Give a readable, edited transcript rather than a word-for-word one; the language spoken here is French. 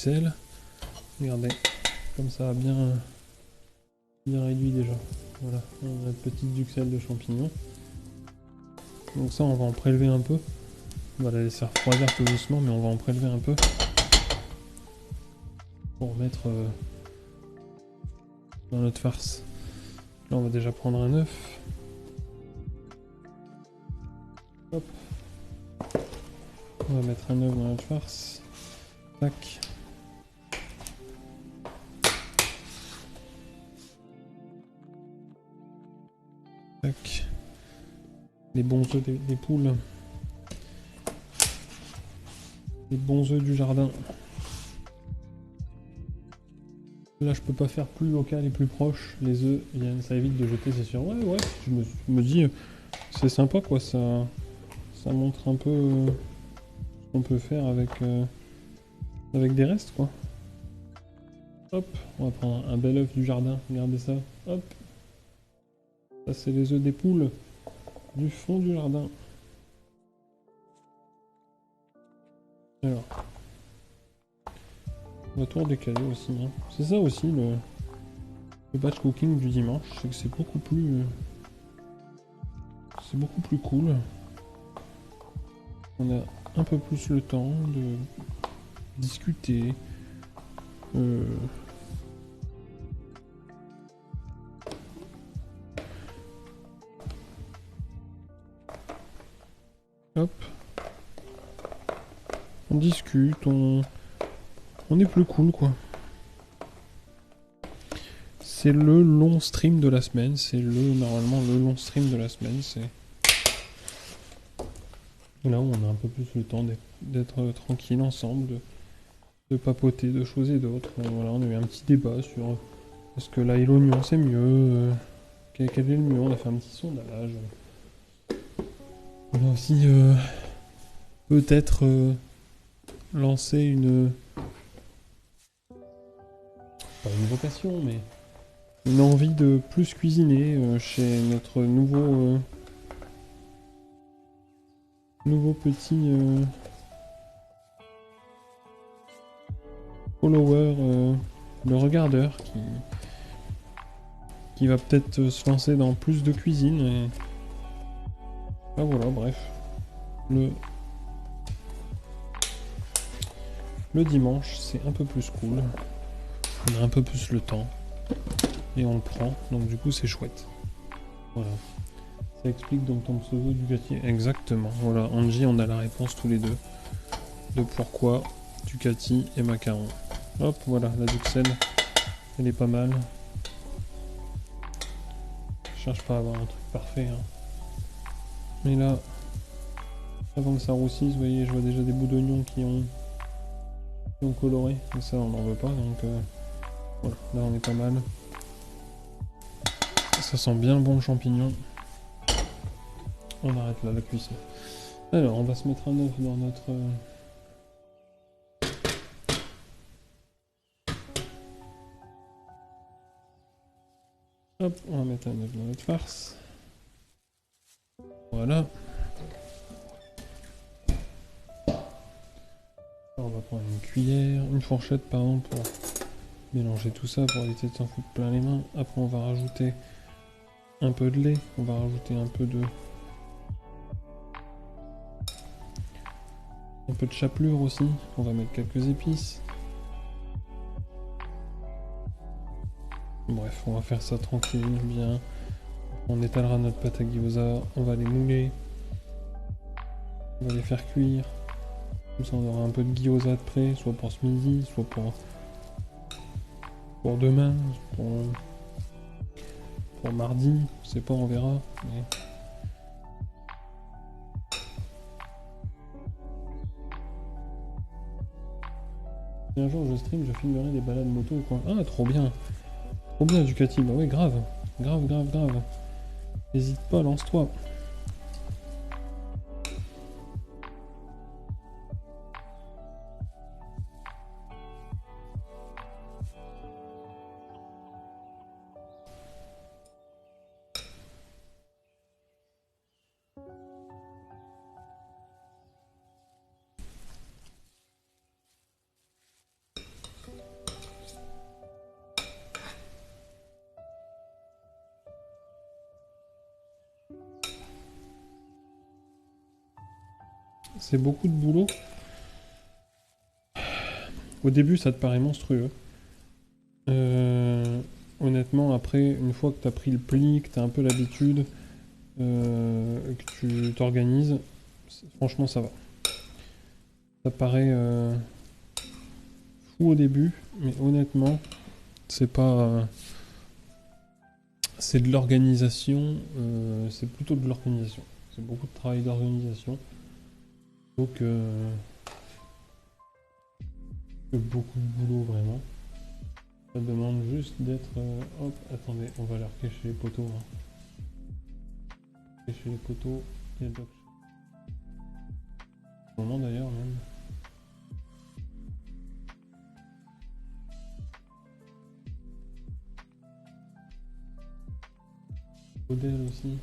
Duxelles. Regardez, comme ça a bien réduit déjà. Voilà, on a notre petite duxelle de champignons. Donc ça, on va en prélever un peu. On va la laisser refroidir tout doucement, mais on va en prélever un peu. Pour mettre dans notre farce. Là, on va déjà prendre un œuf. Hop. On va mettre un œuf dans notre farce. Tac. Tac. Les bons œufs des poules. Les bons œufs du jardin. Là, je peux pas faire plus local et plus proche. Les œufs, ça évite de jeter, c'est sûr. Ouais, je me dis, c'est sympa quoi. Ça montre un peu ce qu'on peut faire avec des restes quoi. Hop, on va prendre un bel œuf du jardin. Regardez ça. Hop. Ça, c'est les œufs des poules du fond du jardin. Alors, on va tout redécaler aussi. Hein. C'est ça aussi le batch cooking du dimanche, c'est que c'est beaucoup plus cool. On a un peu plus le temps de discuter. Hop. On discute, on est plus cool quoi. C'est le long stream de la semaine, normalement le long stream de la semaine, c'est là où on a un peu plus le temps d'être tranquille ensemble, de papoter de choses et d'autres. Voilà, on a eu un petit débat sur est-ce que l'ail et l'oignon c'est mieux, quel est le mieux, on a fait un petit sondage. On a aussi peut-être lancé pas une vocation, mais une envie de plus cuisiner chez notre nouveau petit follower, le regardeur, qui va peut-être se lancer dans plus de cuisine. Et... ah voilà, bref. Le dimanche, c'est un peu plus cool. On a un peu plus le temps. Et on le prend. Donc du coup, c'est chouette. Voilà. Ça explique donc ton pseudo Ducati. Exactement. Voilà, Angie, on a la réponse tous les deux. De pourquoi Ducati et macaron. Hop, voilà, la Duxelle. Elle est pas mal. Je cherche pas à avoir un truc parfait. Hein. Mais là, avant que ça roussisse, vous voyez, je vois déjà des bouts d'oignons qui ont coloré. Et ça, on n'en veut pas. Donc voilà, là, on est pas mal. Ça sent bien bon le champignon. On arrête là la cuisson. Alors, on va se mettre un œuf dans notre... Hop, on va mettre un œuf dans notre farce. Voilà. On va prendre une fourchette pardon, pour mélanger tout ça, pour éviter de s'en foutre plein les mains. Après, on va rajouter un peu de lait. On va rajouter un peu de chapelure aussi. On va mettre quelques épices. Bref, on va faire ça tranquille, bien. On étalera notre pâte à gyoza, on va les mouler. On va les faire cuire. Comme ça, on aura un peu de gyoza de près, soit pour ce midi, soit pour demain, pour mardi. Je sais pas, on verra. Mais... si un jour je stream, je filmerai des balades moto au coin. Ah, trop bien. Trop bien, Ducati. Bah ouais, grave. Grave. N'hésite pas, lance-toi. c'est beaucoup de boulot. Au début, ça te paraît monstrueux. Honnêtement, après, une fois que tu as pris le pli, que tu as un peu l'habitude, que tu t'organises, franchement, ça va. Ça paraît fou au début, mais honnêtement, c'est pas... c'est de l'organisation, c'est plutôt de l'organisation. C'est beaucoup de travail d'organisation. Donc, beaucoup de boulot, vraiment. Ça demande juste d'être... hop, attendez, on va leur cacher les poteaux. Hein. Cacher les poteaux, il y a d'autres choses. Au moment d'ailleurs, même. Modèle aussi.